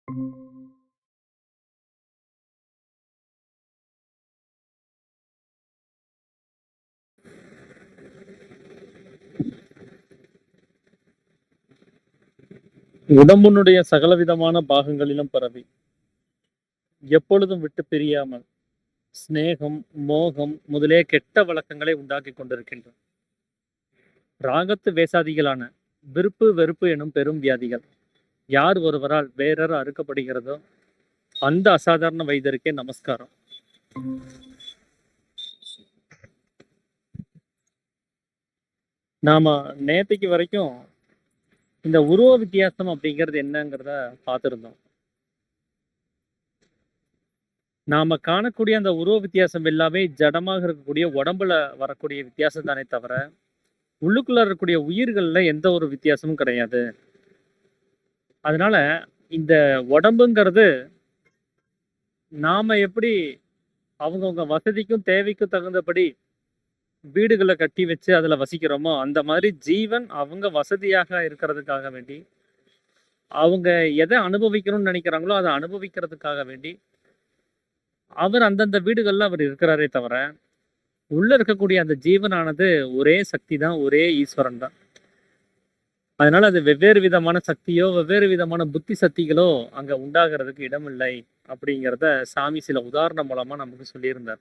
உடம்பினுடைய சகலவிதமான பாகங்களிலும் பரவி, எப்பொழுதும் விட்டு பிரியாமல், சிநேகம், மோகம் முதலிய கெட்ட வழக்கங்களை உண்டாக்கிக் கொண்டிருக்கின்றன. ராகத்து வேசாதிகளான விருப்பு, வெறுப்பு எனும் பெரும் வியாதிகள் யார் ஒருவரால் வேறற அறுக்கப்படுகிறதோ, அந்த அசாதாரண வைத்தியருக்கே நமஸ்காரம். நாம நேத்தைக்கு வரைக்கும் இந்த உருவ வித்தியாசம் அப்படிங்கிறது என்னங்கிறத பார்த்திருந்தோம். நாம காணக்கூடிய அந்த உருவ வித்தியாசம் எல்லாமே ஜடமாக இருக்கக்கூடிய உடம்புல வரக்கூடிய வித்தியாசம் தானே தவிர, உள்ளுக்குள்ள இருக்கக்கூடிய உயிர்கள்ல எந்த ஒரு வித்தியாசமும் கிடையாது. அதனால இந்த உடம்புங்கிறது நாம எப்படி அவங்கவங்க வசதிக்கும் தேவைக்கும் தகுந்தபடி வீடுகளை கட்டி வச்சு அதுல வசிக்கிறோமோ, அந்த மாதிரி ஜீவன் அவங்க வசதியாக இருக்கிறதுக்காக வேண்டி, அவங்க எதை அனுபவிக்கணும்னு நினைக்கிறாங்களோ அதை அனுபவிக்கிறதுக்காக வேண்டி அவர் அந்தந்த வீடுகள்ல அவர் இருக்கிறாரே தவிர, உள்ள இருக்கக்கூடிய அந்த ஜீவனானது ஒரே சக்தி தான், ஒரே ஈஸ்வரன் தான். அதனால அது வெவ்வேறு விதமான சக்தியோ, வெவ்வேறு விதமான புத்தி சக்திகளோ அங்க உண்டாகிறதுக்கு இடமில்லை அப்படிங்கிறத சாமி சில உதாரணம் மூலமா நமக்கு சொல்லியிருந்தார்.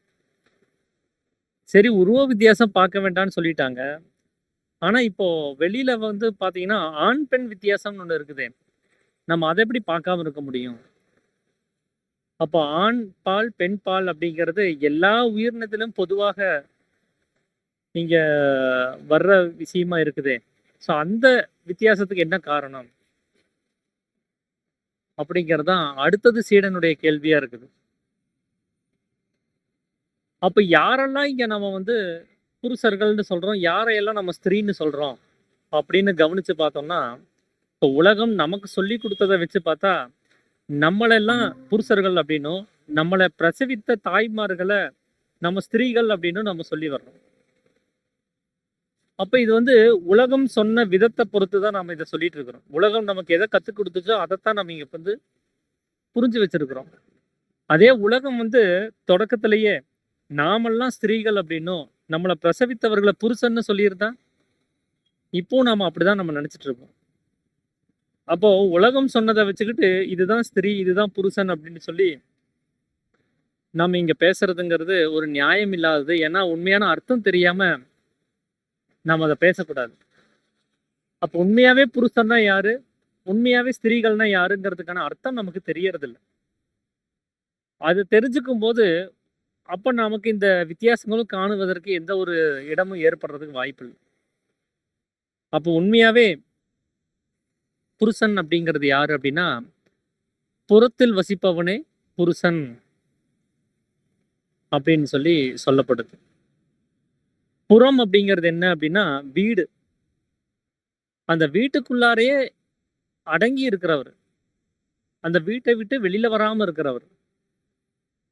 சரி, உருவ வித்தியாசம் பார்க்க வேண்டாம்னு சொல்லிட்டாங்க. ஆனா இப்போ வெளியில வந்து பாத்தீங்கன்னா, ஆண் பெண் வித்தியாசம்னு ஒண்ணு இருக்குதே. நம்ம அதை எப்படி பார்க்காம இருக்க முடியும்? அப்போ ஆண் பால், பெண் பால் அப்படிங்கிறது எல்லா உயிரினத்திலும் பொதுவாக இங்க வர்ற விஷயமா இருக்குதே. ஸோ அந்த வித்தியாசத்துக்கு என்ன காரணம்? அப்படிங்கிறது தான் அடுத்தது சீடனுடைய கேள்வியா இருக்குது. அப்ப யாரெல்லாம் இங்க நம்ம வந்து புருஷர்கள்னு சொல்றோம், யாரையெல்லாம் நம்ம ஸ்திரீன்னு சொல்றோம் அப்படின்னு கவனிச்சு பார்த்தோம்னா, இப்போ உலகம் நமக்கு சொல்லிக் குடுத்தத வச்சு பார்த்தா, நம்மளெல்லாம் புருஷர்கள் அப்படின்னும், நம்மள பிரசவித்த தாய்மார்கள நம்ம ஸ்திரீகள் அப்படின்னும் நம்ம சொல்லி வர்றோம். அப்ப இது வந்து உலகம் சொன்ன விதத்த பொறுத்து தான் நாம இத சொல்லிட்டு இருக்கிறோம். உலகம் நமக்கு எத கத்துக் குடுத்துச்சோ, அதத்தான் நம்ம இங்க வந்து புரிஞ்சு வச்சிருக்கிறோம். அதே உலகம் வந்து தொடக்கத்திலேயே நாமெல்லாம் ஸ்திரீகள் அப்படின்னும், நம்மள பிரசவித்தவர்கள புருஷன்னு சொல்லியிருந்தா, இப்போ நாம அப்படிதான் நம்ம நினைச்சிட்டு இருக்கோம். அப்போ உலகம் சொன்னத வச்சுக்கிட்டு, இதுதான் ஸ்திரீ, இதுதான் புருஷன் அப்படின்னு சொல்லி, நாம இங்க பேசுறதுங்கிறது ஒரு நியாயம் இல்லாதது. ஏன்னா, உண்மையான அர்த்தம் தெரியாம நாம அத பேசக்கூடாது. அப்போ உண்மையாவே புருஷன்னா யாரு? உண்மையாவே ஸ்திரீகள்னா யாருங்கிறதுக்கான அர்த்தம் நமக்கு தெரியறதில்ல. அது தெரிஞ்சுக்கும்போது, அப்ப நமக்கு இந்த வித்தியாசங்களும் காணுவதற்கு எந்த ஒரு இடமும் ஏற்படுறதுக்கு வாய்ப்பில்ல. அப்போ உண்மையாவே புருஷன் அப்படிங்கிறது யாரு அப்படின்னா, புறத்தில் வசிப்பவனே புருஷன் அப்படின்னு சொல்லி சொல்லப்படுது. புறம் அப்படிங்கிறது என்ன அப்படின்னா, வீடு. அந்த வீட்டுக்குள்ளாரையே அடங்கி இருக்கிறவர். அந்த வீட்டை விட்டு வெளியில வராம இருக்கிறவர்.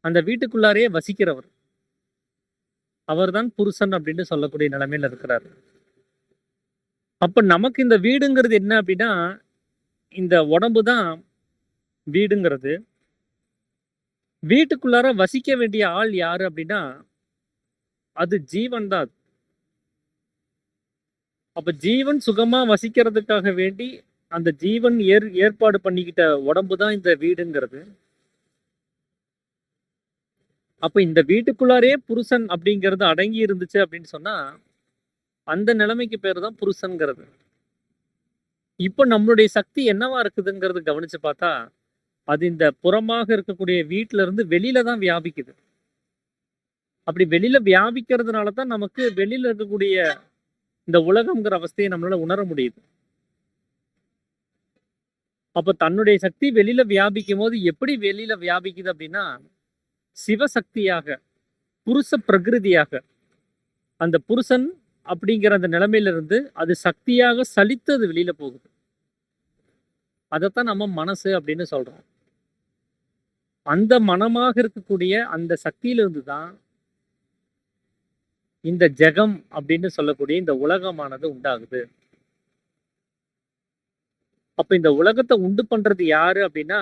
அந்த வீட்டுக்குள்ளாரையே வசிக்கிறவர். அவர்தான் புருஷன் அப்படின்னு சொல்லக்கூடிய நிலைமையில இருக்கிறாரு. அப்ப நமக்கு இந்த வீடுங்கிறது என்ன அப்படின்னா, இந்த உடம்பு தான் வீடுங்கிறது. வீட்டுக்குள்ளார வசிக்க வேண்டிய ஆள் யாரு அப்படின்னா, அது ஜீவன் தான். அப்ப ஜீவன் சுகமா வசிக்கிறதுக்காக வேண்டி, அந்த ஜீவன் ஏற்பாடு பண்ணிக்கிட்ட உடம்பு தான் இந்த வீடுங்கிறது. அப்ப இந்த வீட்டுக்குள்ளாரயே புருஷன் அப்படிங்கிறது அடங்கி இருந்துச்சு அப்படின்னு சொன்னா, அந்த நிலைமைக்கு பேரு தான் புருஷன்ங்கிறது. இப்ப நம்மளுடைய சக்தி என்னவா இருக்குதுங்கிறது கவனிச்சு பார்த்தா, அது இந்த புறமாக இருக்கக்கூடிய வீட்ல இருந்து வெளியில தான் வியாபிக்குது. அப்படி வெளியில வியாபிக்கிறதுனால தான் நமக்கு வெளியில இருக்கக்கூடிய இந்த உலகம்ங்கிற அவஸ்தையை நம்மளால உணர முடியுது. அப்ப தன்னுடைய சக்தி வெளியில வியாபிக்கும்போது எப்படி வெளியில வியாபிக்குது அப்படின்னா, சிவசக்தியாக, புருஷ பிரகிருதியாக, அந்த புருஷன் அப்படிங்கிற அந்த நிலைமையில இருந்து அது சக்தியாக சலித்து அது வெளியில போகுது. அதைத்தான் நம்ம மனசு அப்படின்னு சொல்றோம். அந்த மனமாக இருக்கக்கூடிய அந்த சக்தியிலிருந்து தான் இந்த ஜெகம் அப்படின்னு சொல்லக்கூடிய இந்த உலகமானது உண்டாகுது. அப்ப இந்த உலகத்தை உண்டு பண்றது யாரு அப்படின்னா,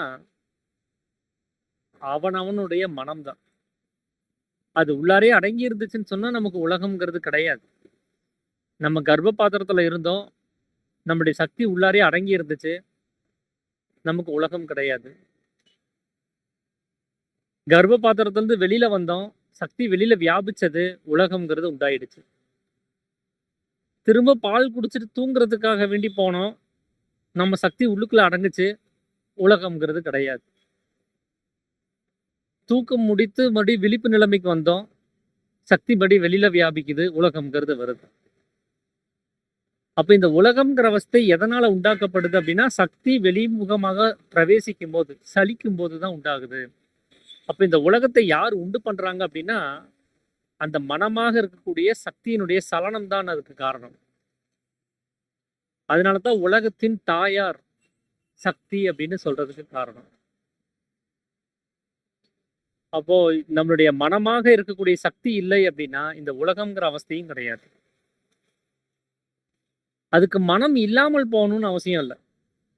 அவனவனுடைய மனம்தான். அது உள்ளாரே அடங்கி இருந்துச்சுன்னு சொன்னா நமக்கு உலகம்ங்கிறது கிடையாது. நம்ம கர்ப்ப பாத்திரத்துல இருந்தோம். நம்முடைய சக்தி உள்ளாரே அடங்கி இருந்துச்சு. நமக்கு உலகம் கிடையாது. கர்ப்ப பாத்திரத்திலிருந்து வெளியில வந்தோம். சக்தி வெளியில வியாபிச்சது. உலகம்ங்கிறது உண்டாயிடுச்சு. திரும்ப பால் குடிச்சிட்டு தூங்குறதுக்காக வேண்டி போனோம். நம்ம சக்தி உள்ளுக்குள்ள அடங்குச்சு. உலகம்ங்கிறது கிடையாது. தூக்கம் முடித்து மறுபடியும் விழிப்பு நிலைமைக்கு வந்தோம். சக்தி மறுபடியும் வெளியில வியாபிக்குது. உலகம்ங்கிறது வருது. அப்ப இந்த உலகம்ங்கிற அவஸ்தை எதனால உண்டாக்கப்படுது அப்படின்னா, சக்தி வெளிமுகமாக பிரவேசிக்கும் போது, சலிக்கும் போது தான் உண்டாகுது. அப்ப இந்த உலகத்தை யார் உண்டு பண்றாங்க அப்படின்னா, அந்த மனமாக இருக்கக்கூடிய சக்தியினுடைய சலனம் தான் அதுக்கு காரணம். அதனால தான் உலகத்தின் தாயார் சக்தி அப்படின்னு சொல்றதுக்கு காரணம். அப்போ நம்மளுடைய மனமாக இருக்கக்கூடிய சக்தி இல்லை அப்படின்னா, இந்த உலகம்ங்கிற அவஸ்தையும் கிடையாது. அதுக்கு மனம் இல்லாமல் போகணும்னு அவசியம் இல்ல.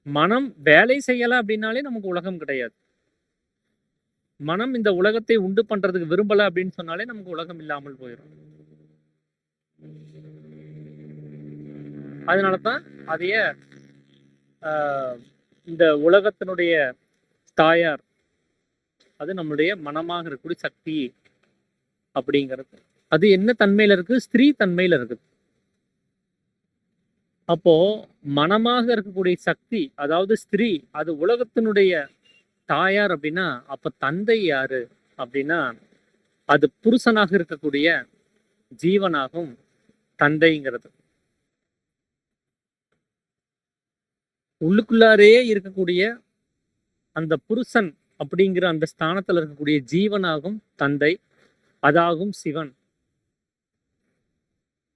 மனம் வேலை செய்யல அப்படின்னாலே நமக்கு உலகம் கிடையாது. மனம் இந்த உலகத்தை உண்டு பண்றதுக்கு விரும்பல அப்படின்னு சொன்னாலே நமக்கு உலகம் இல்லாமல் போயிடும். அதனால தான் அதைய இந்த உலகத்தினுடைய தாயார் அது நம்மளுடைய மனமாக இருக்கக்கூடிய சக்தி அப்படிங்கிறது. அது என்ன தன்மையில இருக்கு? ஸ்திரீ தன்மையில இருக்குது. அப்போ மனமாக இருக்கக்கூடிய சக்தி, அதாவது ஸ்திரீ, அது உலகத்தினுடைய தாயார் அப்படின்னா, அப்ப தந்தை யாரு அப்படின்னா, அது புருஷனாக இருக்கக்கூடிய ஜீவனாகும் தந்தைங்கிறது. உள்ளுக்குள்ளாரே இருக்கக்கூடிய அந்த புருஷன் அப்படிங்கிற அந்த ஸ்தானத்துல இருக்கக்கூடிய ஜீவனாகும் தந்தை, அதாகும் சிவன்.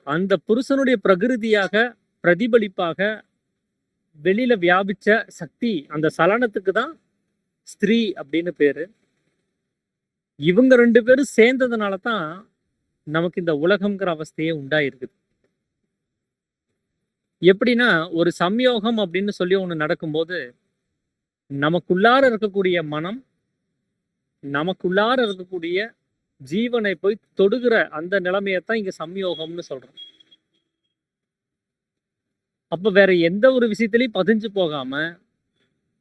அந்த புருஷனுடைய பிரகிருதியாக பிரதிபலிப்பாக வெளியில வியாபிச்ச சக்தி, அந்த சலனத்துக்கு தான் ஸ்திரீ அப்படின்னு பேரு. இவங்க 2 பேரும் சேர்ந்ததுனால தான் நமக்கு இந்த உலகம்ங்கிற அவஸ்தையே உண்டாயிருக்குது. எப்படின்னா, ஒரு சம்யோகம் அப்படின்னு சொல்லி ஒண்ணு நடக்கும்போது, நமக்குள்ளார இருக்கக்கூடிய மனம், நமக்குள்ளார இருக்கக்கூடிய ஜீவனை போய் தொடுகிற அந்த நிலைமையத்தான் இங்க சம்யோகம்னு சொல்றோம். அப்ப வேற எந்த ஒரு விஷயத்திலையும் பதிஞ்சு போகாம,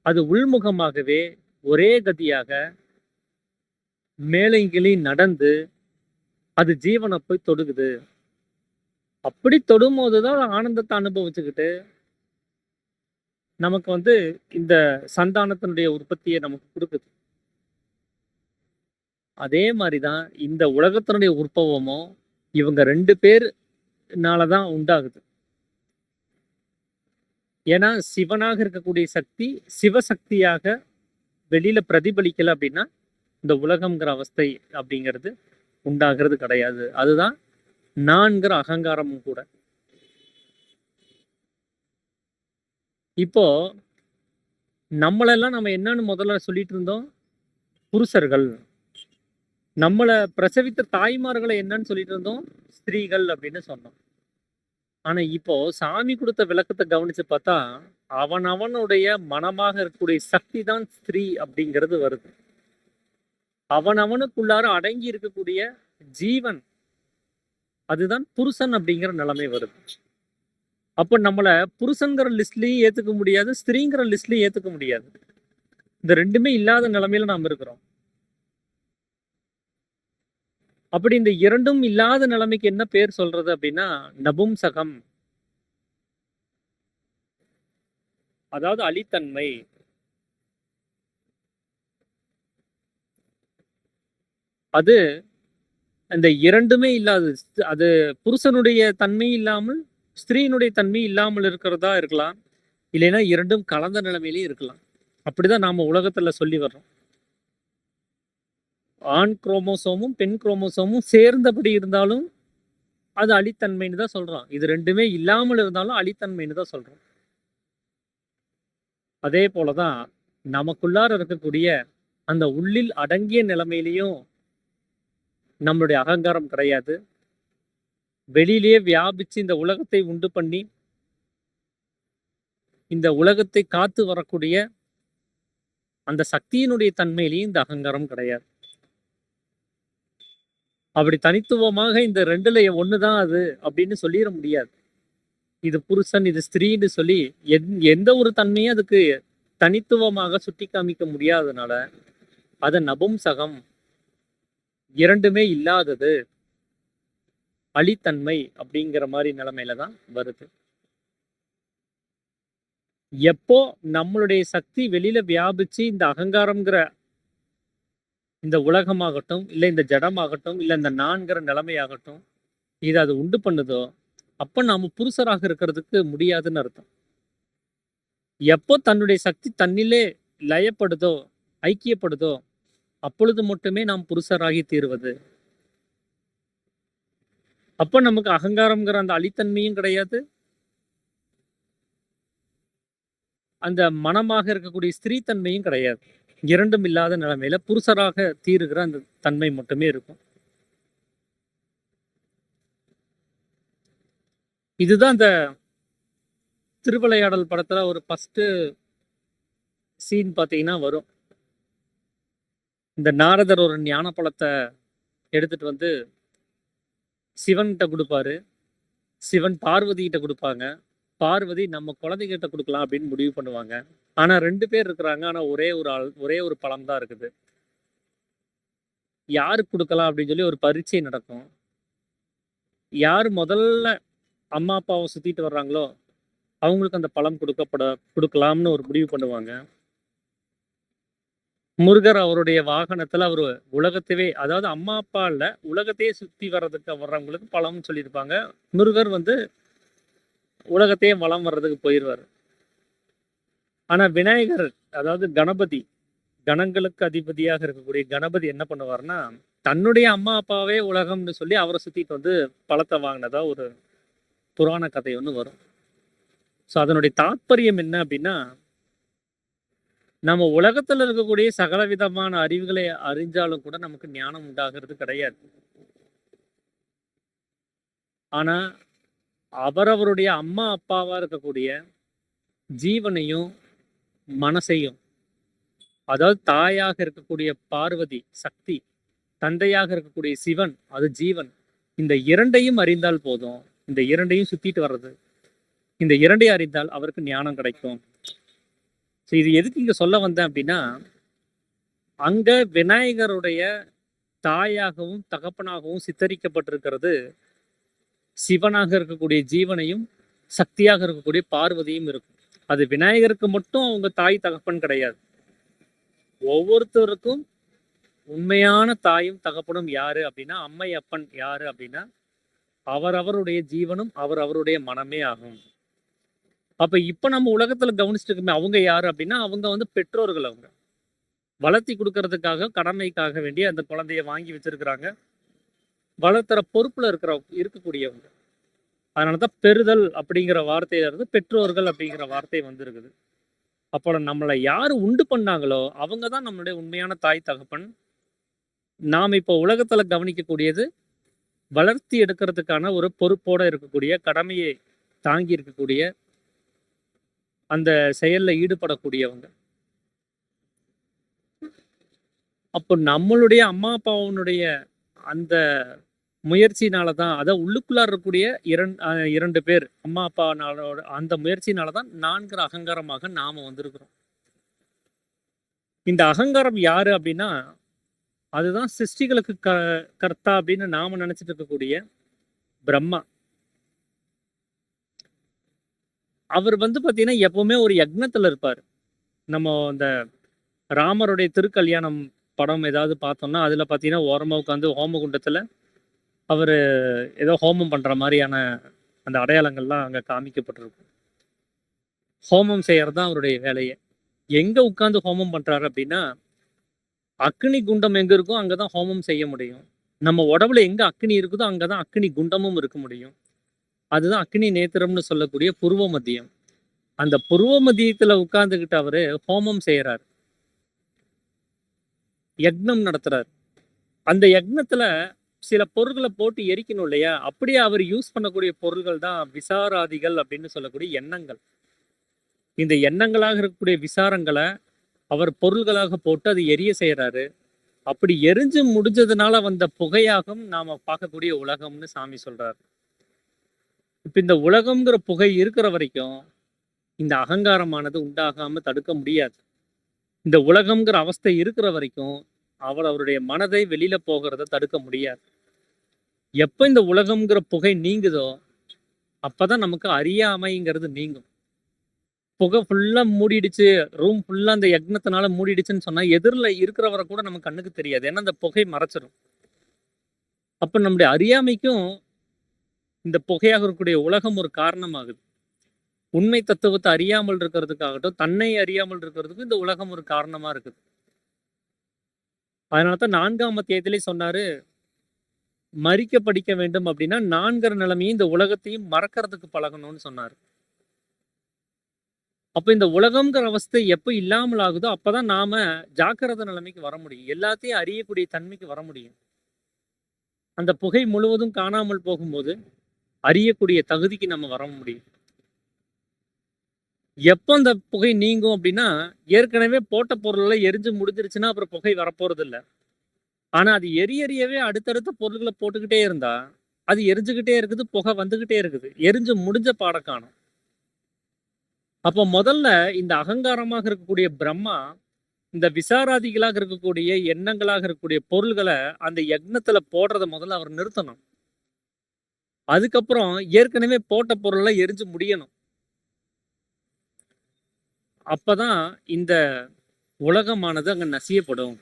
அது உள்முகமாகவே ஒரே கதியாக மேலையும் கீழையும் நடந்து அது ஜீவனை போய் தொடுகுது. அப்படி தொடும்போதுதான் ஆனந்தத்தை அனுபவிச்சுக்கிட்டு நமக்கு இந்த சந்தானத்தினுடைய உற்பத்தியை நமக்கு கொடுக்குது. அதே மாதிரிதான் இந்த உலகத்தினுடைய உற்பவமும் இவங்க 2 பேர்னாலதான் உண்டாகுது. ஏன்னா சிவனாக இருக்கக்கூடிய சக்தி சிவசக்தியாக வெளியில பிரதிபலிக்கல அப்படின்னா இந்த உலகம்ங்கிற அவஸ்தை அப்படிங்கிறது உண்டாகிறது கிடையாது. அதுதான் நான்கிற அகங்காரமும் கூட. இப்போ நம்மளெல்லாம் நம்ம என்னன்னு முதல்ல சொல்லிட்டு இருந்தோம்? புருஷர்கள். நம்மளை பிரசவித்த தாய்மார்களை என்னன்னு சொல்லிட்டு இருந்தோம்? ஸ்திரீகள் அப்படின்னு சொன்னோம். ஆனா இப்போ சாமி கொடுத்த விளக்கத்தை கவனிச்சு பார்த்தா, அவனவனுடைய மனமாக இருக்கக்கூடிய சக்தி தான் ஸ்திரீ அப்படிங்கிறது வருது. அவனவனுக்குள்ளார அடங்கி இருக்கக்கூடிய ஜீவன் அதுதான் புருஷன் அப்படிங்கிற நிலைமை வருது. அப்ப நம்மள புருஷன்கிற லிஸ்ட்லயும் ஏத்துக்க முடியாது, ஸ்திரீங்கிற லிஸ்ட்லயும் ஏத்துக்க முடியாது. இந்த 2மே இல்லாத நிலைமையில நாம் இருக்கிறோம். அப்படி இந்த 2ம் இல்லாத நிலைமைக்கு என்ன பேர் சொல்றது அப்படின்னா நபும்சகம், அதாவது அலித்தன்மை. அது அந்த 2மே இல்லாது. அது புருஷனுடைய தன்மை இல்லாமல் ஸ்திரீனுடைய தன்மை இல்லாமல் இருக்கிறதா இருக்கலாம், இல்லைன்னா 2ம் கலந்த நிலைமையிலே இருக்கலாம். அப்படிதான் நாம உலகத்துல சொல்லி வர்றோம். ஆண் குரோமோசோமும் பெண் குரோமோசோமும் சேர்ந்தபடி இருந்தாலும் அது அலித்தன்மைன்னு தான் சொல்றோம். இது 2மே இல்லாமல் இருந்தாலும் அலித்தன்மைன்னு தான் சொல்றோம். அதே போலதான் நமக்குள்ளார இருக்கக்கூடிய அந்த உள்ளில் அடங்கிய நிலைமையிலையும் நம்மளுடைய அகங்காரம் கிடையாது. வெளியிலேயே வியாபிச்சு இந்த உலகத்தை உண்டு பண்ணி இந்த உலகத்தை காத்து வரக்கூடிய அந்த சக்தியினுடைய தன்மையிலேயும் இந்த அகங்காரம் கிடையாது. அப்படி தனித்துவமாக இந்த 2ல ஒண்ணுதான் அது அப்படின்னு சொல்லிற முடியாது. இது புருஷன், இது ஸ்திரீன்னு சொல்லி எந்த ஒரு தன்மையும் அதுக்கு தனித்துவமாக சுட்டி காமிக்க முடியாதனால, அத நபும்சகம், 2மே இல்லாதது, அழித்தன்மை அப்படிங்கிற மாரி நிலைமையில தான் வருது. எப்போ நம்மளுடைய சக்தி வெளியில வியாபிச்சு இந்த அகங்காரம்ங்கிற இந்த உலகமாகட்டும், இல்ல இந்த ஜடமாகட்டும், இல்ல இந்த நான்கிற நிலைமையாகட்டும், இத அது உண்டு பண்ணுதோ, அப்ப நாம புருஷராக இருக்கிறதுக்கு முடியாதுன்னு அர்த்தம். எப்போ தன்னுடைய சக்தி தன்னிலே லயப்படுதோ, ஐக்கியப்படுதோ, அப்பொழுது மட்டுமே நாம் புருஷராகி தீருவது. அப்ப நமக்கு அகங்காரம்ங்கிற அந்த அழித்தன்மையும் கிடையாது. அந்த மனமாக இருக்கக்கூடிய ஸ்திரீ தன்மையும் கிடையாது. 2ம் இல்லாத நிலைமையில புருஷராக தீருகிற அந்த தன்மை மட்டுமே இருக்கும். இதுதான் இந்த திருவிளையாடல் படத்துல ஒரு ஃபர்ஸ்ட் சீன் பார்த்தீங்கன்னா வரும். இந்த நாரதர் ஒரு ஞான பழத்தை எடுத்துட்டு வந்து சிவன்கிட்ட கொடுப்பாரு. சிவன் பார்வதி கிட்ட கொடுப்பாங்க. பார்வதி நம்ம குழந்தைகிட்ட கொடுக்கலாம் அப்படின்னு முடிவு பண்ணுவாங்க. ஆனா 2 பேர் இருக்கிறாங்க. ஆனா ஒரே ஒரு பழம் தான் இருக்குது. யாருக்கு கொடுக்கலாம் அப்படின்னு சொல்லி ஒரு பரீட்சை நடக்கும். யார் முதல்ல அம்மா அப்பாவை சுத்திட்டு வர்றாங்களோ அவங்களுக்கு அந்த பழம் கொடுக்கலாம்னு ஒரு முடிவு பண்ணுவாங்க. முருகர் அவருடைய வாகனத்துல அவரு உலகத்தையே, அதாவது அம்மா அப்பா இல்ல, உலகத்தையே சுத்தி வர்றவங்களுக்கு பழம்னு சொல்லியிருப்பாங்க. முருகர் வந்து உலகத்தையே வலம் வர்றதுக்கு போயிடுவார். ஆனா விநாயகர், அதாவது கணபதி, கணங்களுக்கு அதிபதியாக இருக்கக்கூடிய கணபதி என்ன பண்ணுவார்னா, தன்னுடைய அம்மா அப்பாவே உலகம்னு சொல்லி அவரை சுத்திட்டு வந்து பழத்தை வாங்கினதா ஒரு புராண கதை ஒன்று வரும். ஸோ அதனுடைய தாற்பயம் என்ன அப்படின்னா, நம்ம உலகத்துல இருக்கக்கூடிய சகல விதமான அறிவுகளை அறிஞ்சாலும் கூட நமக்கு ஞானம் உண்டாகிறது கிடையாது. ஆனா அவரவருடைய அம்மா அப்பாவா இருக்கக்கூடிய ஜீவனையும் மனசையும், அதாவது தாயாக இருக்கக்கூடிய பார்வதி சக்தி, தந்தையாக இருக்கக்கூடிய சிவன் அது ஜீவன், இந்த 2ஐயும் அறிந்தால் போதும். இந்த 2ஐயும் சுத்திட்டு வர்றது, இந்த 2ஐயும் அறிந்தால் அவருக்கு ஞானம் கிடைக்கும். ஸோ இது எதுக்கு இங்க சொல்ல வந்தேன் அப்படின்னா, அங்க விநாயகருடைய தாயாகவும் தகப்பனாகவும் சித்தரிக்கப்பட்டிருக்கிறது சிவனாக இருக்கக்கூடிய ஜீவனையும் சக்தியாக இருக்கக்கூடிய பார்வதியும் இருக்கும். அது விநாயகருக்கு மட்டும் அவங்க தாய் தகப்பன் கிடையாது. ஒவ்வொருத்தருக்கும் உண்மையான தாயும் தகப்பனும் யாரு அப்படின்னா, அம்மை அப்பன் யாரு அப்படின்னா, அவரவருடைய ஜீவனும் அவருடைய மனமே ஆகும். அப்ப இப்ப நம்ம உலகத்துல கவனிச்சுட்டு இருக்கோமே, அவங்க யாரு அப்படின்னா, அவங்க வந்து பெற்றோர்கள். அவங்க வளர்த்தி கொடுக்கறதுக்காக, கடமைக்காக வேண்டிய அந்த குழந்தைய வாங்கி வச்சிருக்கிறாங்க. வளர்த்துற பொறுப்புல இருக்கக்கூடியவங்க. அதனாலதான் பெறுதல் அப்படிங்கிற வார்த்தையில இருந்து பெற்றோர்கள் அப்படிங்கிற வார்த்தை வந்திருக்குது. அப்போ நம்மளை யாரு உண்டு பண்ணாங்களோ அவங்கதான் நம்மளுடைய உண்மையான தாய் தகப்பன். நாம் இப்போ உலகத்துல கவனிக்கக்கூடியது வளர்த்தி எடுக்கிறதுக்கான ஒரு பொறுப்போட இருக்கக்கூடிய, கடமையை தாங்கி இருக்கக்கூடிய, அந்த செயல்ல ஈடுபடக்கூடியவங்க. அப்போ நம்மளுடைய அம்மா அப்பாவுடைய அந்த முயற்சினாலதான், அதாவது உள்ளுக்குள்ள இருக்கக்கூடிய 2 பேர் அம்மா அப்பானாலோட அந்த முயற்சினாலதான் 4 அகங்காரமாக நாம வந்திருக்கிறோம். இந்த அகங்காரம் யாரு அப்படின்னா, அதுதான் சிருஷ்டிகளுக்கு கர்த்தா அப்படின்னு நாம நினைச்சிட்டு இருக்கக்கூடிய பிரம்மா. அவர் வந்து பாத்தீங்கன்னா எப்பவுமே ஒரு யக்னத்துல இருப்பாரு. நம்ம இந்த ராமருடைய திருக்கல்யாணம் படம் ஏதாவது பார்த்தோம்னா, அதுல பாத்தீங்கன்னா ஓரமா உட்காந்து ஹோமகுண்டத்துல அவரு ஏதோ ஹோமம் பண்ற மாதிரியான அந்த அடையாளங்கள்லாம் அங்க காமிக்கப்பட்டிருக்கும். ஹோமம் செய்யறதுதான் அவருடைய வேலையே. எங்க உட்கார்ந்து ஹோமம் பண்றாரு அப்படின்னா, அக்னி குண்டம் எங்க இருக்கோ அங்கதான் ஹோமம் செய்ய முடியும். நம்ம உடம்புல எங்க அக்னி இருக்குதோ அங்கதான் அக்னி குண்டமும் இருக்க முடியும். அதுதான் அக்னி நேத்திரம்னு சொல்லக்கூடிய புருவ மத்தியம். அந்த புருவ மத்தியத்துல உட்கார்ந்துகிட்டு அவரு ஹோமம் செய்யறாரு, யக்னம் நடத்துறாரு. அந்த யக்னத்துல சில பொருட்களை போட்டு எரிக்கணும் இல்லையா, அப்படியே அவர் யூஸ் பண்ணக்கூடிய பொருள்கள் தான் விசாராதிகள் அப்படின்னு சொல்லக்கூடிய எண்ணங்கள். இந்த எண்ணங்களாக இருக்கக்கூடிய விசாரங்களை அவர் பொருள்களாக போட்டு அது எரிய செய்யறாரு. அப்படி எரிஞ்சு முடிஞ்சதுனால வந்த புகையாகும் நாம பார்க்கக்கூடிய உலகம்னு சாமி சொல்றாரு. இப்ப இந்த உலகம்ங்கிற புகை இருக்கிற வரைக்கும் இந்த அகங்காரமானது உண்டாகாம தடுக்க முடியாது. இந்த உலகம்ங்கிற அவஸ்தை இருக்கிற வரைக்கும் அவருடைய மனதை வெளியில போகிறத தடுக்க முடியாது. எப்ப இந்த உலகம்ங்கிற புகை நீங்குதோ அப்பதான் நமக்கு அறியாமைங்கிறது நீங்கும். புகை ஃபுல்லா மூடிடுச்சு, ரூம் ஃபுல்லா அந்த யக்னத்தினால மூடிடுச்சுன்னு சொன்னா எதிரில இருக்கிறவரை கூட நம்ம கண்ணுக்கு தெரியாது. ஏன்னா அந்த புகை மறைச்சிடும். அப்ப நம்முடைய அறியாமைக்கும் இந்த புகையாக இருக்கக்கூடிய உலகம் ஒரு காரணமாகுது. உண்மை தத்துவத்தை அறியாமல் இருக்கிறதுக்காகட்டும், தன்னை அறியாமல் இருக்கிறதுக்கும் இந்த உலகம் ஒரு காரணமா இருக்குது. அதனாலதான் 4ஆம் அத்தியாயத்திலே சொன்னாரு, மறிக்க படிக்க வேண்டும் அப்படின்னா 4ங்கிற நிலைமையும் இந்த உலகத்தையும் மறக்கிறதுக்கு பழகணும்னு சொன்னாரு. அப்ப இந்த உலகம்ங்கிற அவஸ்தை எப்ப இல்லாமல் ஆகுதோ அப்பதான் நாம ஜாக்கிரத நிலைமைக்கு வர முடியும். எல்லாத்தையும் அறியக்கூடிய தன்மைக்கு வர முடியும். அந்த புகை முழுவதும் காணாமல் போகும்போது அறியக்கூடிய தகுதிக்கு நம்ம வர முடியும். எப்போ அந்த புகை நீங்கும் அப்படின்னா, ஏற்கனவே போட்ட பொருளெல்லாம் எரிஞ்சு முடிஞ்சிருச்சுன்னா அப்புறம் புகை வரப்போறது இல்ல. ஆனா அது எரியவே அடுத்தடுத்த பொருள்களை போட்டுக்கிட்டே இருந்தா அது எரிஞ்சுக்கிட்டே இருக்குது, புகை வந்துகிட்டே இருக்குது. எரிஞ்சு முடிஞ்ச பாட காணும். அப்போ முதல்ல இந்த அகங்காரமாக இருக்கக்கூடிய பிரம்மா இந்த விசாராதிகளாக இருக்கக்கூடிய எண்ணங்களாக இருக்கக்கூடிய பொருள்களை அந்த யக்னத்துல போடுறத முதல்ல அவர் நிறுத்தணும். அதுக்கப்புறம் ஏற்கனவே போட்ட பொருளை எரிஞ்சு முடியணும். அப்பதான் இந்த உலகமானது அங்க நசியப்படும்.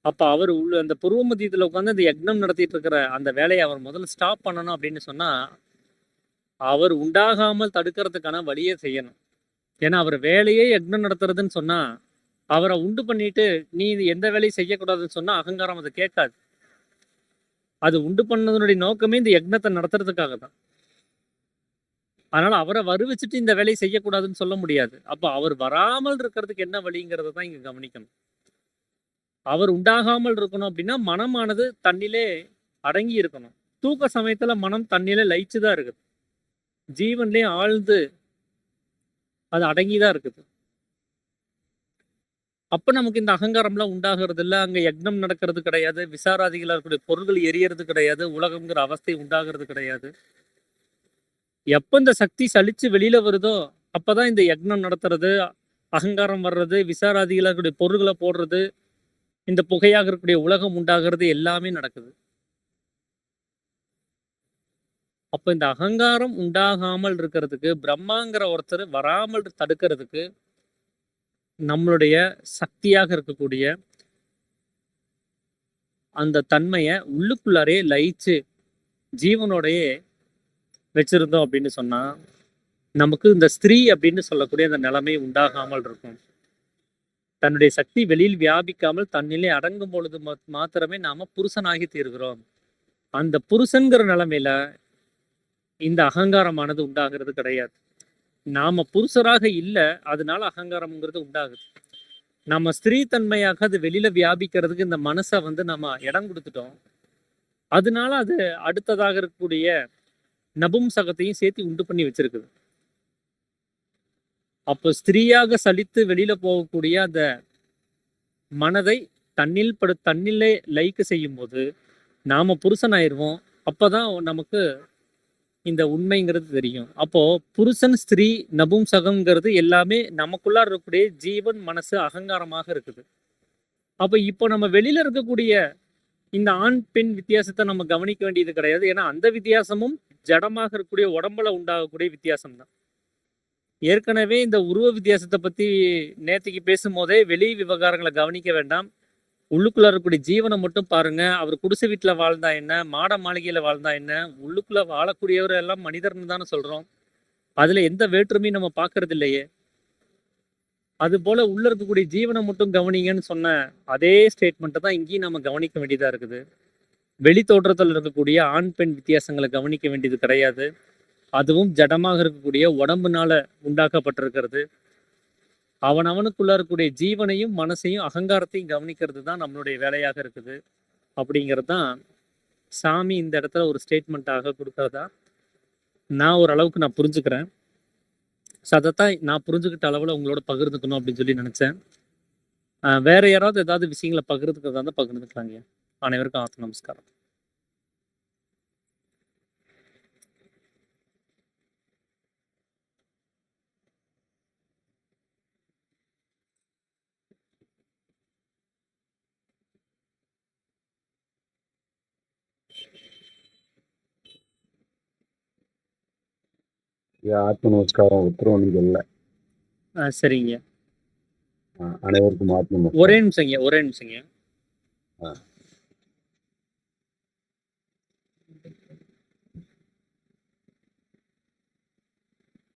அப்ப அவர் உள்ள அந்த பூர்வ மத்தியத்துல உட்காந்து அந்த யக்னம் நடத்திட்டு இருக்கிற அந்த வேலையை அவர் முதல்ல ஸ்டாப் பண்ணணும் அப்படின்னு சொன்னா அவர் உண்டாகாமல் தடுக்கிறதுக்கான வழியே செய்யணும். ஏன்னா அவர் வேலையே யக்னம் நடத்துறதுன்னு சொன்னா அவரை உண்டு பண்ணிட்டு நீ இது எந்த வேலையும் செய்யக்கூடாதுன்னு சொன்னா அகங்காரம் அதை கேட்காது. அது உண்டு பண்ணதனுடைய நோக்கமே இந்த யக்னத்தை நடத்துறதுக்காக தான். அதனால அவரை வருவிச்சுட்டு இந்த வேலையை செய்யக்கூடாதுன்னு சொல்ல முடியாது. அப்ப அவர் வராமல் இருக்கிறதுக்கு என்ன வழிங்கிறத தான் இங்க கவனிக்கணும். அவர் உண்டாகாமல் இருக்கணும் அப்படின்னா மனமானது தன்னிலே அடங்கி இருக்கணும். தூக்க சமயத்துல மனம் தன்னிலே லயிச்சுதான் இருக்குது. ஜீவன்லயே ஆழ்ந்து அது அடங்கிதான் இருக்குது. அப்ப நமக்கு இந்த அகங்காரம்லாம் உண்டாகிறது இல்லை. அங்க யக்னம் நடக்கிறது கிடையாது. விசாராதிகளா இருக்கக்கூடிய பொருள்கள் எரியறது கிடையாது. உலகம்ங்கிற அவஸ்தை உண்டாகிறது கிடையாது. எப்ப இந்த சக்தி சலிச்சு வெளியில வருதோ அப்பதான் இந்த யக்னம் நடத்துறது, அகங்காரம் வர்றது, விசாராதிகளா இருக்கக்கூடிய பொருள்களை போடுறது, இந்த புகையாக இருக்கக்கூடிய உலகம் உண்டாகிறது எல்லாமே நடக்குது. அப்ப இந்த அகங்காரம் உண்டாகாமல் இருக்கிறதுக்கு பிரம்மாங்கிற ஒருத்தர் வராமல் தடுக்கிறதுக்கு நம்மளுடைய சக்தியாக இருக்கக்கூடிய அந்த தன்மையை உள்ளுக்குள்ளாரே லயிச்சு ஜீவனோடையே வச்சிருந்தோம் அப்படின்னு சொன்னா நமக்கு இந்த ஸ்திரீ அப்படின்னு சொல்லக்கூடிய அந்த நிலைமை உண்டாகாமல் இருக்கும். தன்னுடைய சக்தி வெளியில் வியாபிக்காமல் தன்னிலே அடங்கும் பொழுது மாத்திரமே நாம புருஷனாகி தீர்கிறோம். அந்த புருஷன்கிற நிலைமையில இந்த அகங்காரமானது உண்டாகிறது கிடையாது. நாம புருஷராக இல்லை, அதனால அகங்காரம்ங்கிறது உண்டாகுது. நம்ம ஸ்திரீ தன்மையாக அது வெளியில வியாபிக்கிறதுக்கு இந்த மனசை நம்ம இடம் கொடுத்துட்டோம். அதனால அது அடுத்ததாக இருக்கக்கூடிய நபும்சகத்தையும் சேர்த்து உண்டு பண்ணி வச்சிருக்குது. அப்போ ஸ்திரீயாக சலித்து வெளியில போகக்கூடிய அந்த மனதை தன்னிலே லயிக்க செய்யும் போது நாம புருஷனாயிருவோம். அப்பதான் நமக்கு இந்த உண்மைங்கிறது தெரியும். அப்போ புருஷன், ஸ்திரீ, நபும்சகம்ங்கிறது எல்லாமே நமக்குள்ளார இருக்கக்கூடிய ஜீவன், மனசு, அகங்காரமாக இருக்குது. அப்ப இப்போ நம்ம வெளியில இருக்கக்கூடிய இந்த ஆண் பெண் வித்தியாசத்தை நம்ம கவனிக்க வேண்டியது கிடையாது. ஏன்னா அந்த வித்தியாசமும் ஜடமாக இருக்கக்கூடிய உடம்புல உண்டாகக்கூடிய வித்தியாசம் தான். ஏற்கனவே இந்த உருவ வித்தியாசத்தை பத்தி நேற்றுக்கு பேசும்போதே வெளி விவகாரங்களை கவனிக்க வேண்டாம். உள்ளுக்குள்ள இருக்கக்கூடிய ஜீவனை மட்டும் பாருங்க. அவர் குடிசை வீட்டுல வாழ்ந்தா என்ன, மாட மாளிகையில வாழ்ந்தா என்ன, உள்ளுக்குள்ள வாழக்கூடியவர் எல்லாம் மனிதர்னு தானே சொல்றோம். அதுல எந்த வேற்றுமையும் நம்ம பார்க்கறது இல்லையே. அது போல உள்ள இருக்கக்கூடிய ஜீவனை மட்டும் கவனிங்கன்னு சொன்ன அதே ஸ்டேட்மெண்ட்டை தான் இங்கேயும் நம்ம கவனிக்க வேண்டியதா இருக்குது. வெளி தோற்றத்தில் இருக்கக்கூடிய ஆண் பெண் வித்தியாசங்களை கவனிக்க வேண்டியது கிடையாது. அதுவும் ஜடமாக இருக்கக்கூடிய உடம்புனால உண்டாக்கப்பட்டிருக்கிறது. அவனுக்குள்ள இருக்கக்கூடிய ஜீவனையும் மனசையும் அகங்காரத்தையும் கவனிக்கிறது தான் நம்மளுடைய வேலையாக இருக்குது. அப்படிங்கிறது தான் சாமி இந்த இடத்துல ஒரு ஸ்டேட்மெண்ட்டாக கொடுக்கறதா நான் ஓரளவுக்கு புரிஞ்சுக்கிறேன். ஸோ அதைத்தான் நான் புரிஞ்சுக்கிட்ட அளவில் உங்களோட பகிர்ந்துக்கணும் அப்படின்னு சொல்லி நினச்சேன். வேற யாராவது ஏதாவது விஷயங்களை பகிர்ந்துக்கிறதா இருந்தால் பகிர்ந்துக்கலாங்க. அனைவருக்கும் ஆத்ம நமஸ்காரம். ஆத்ம நமஸ்காரம். உத்தரவு இல்லை. சரிங்க. அனைவருக்கும் ஆத்ம ஒரே நிமிஷங்க.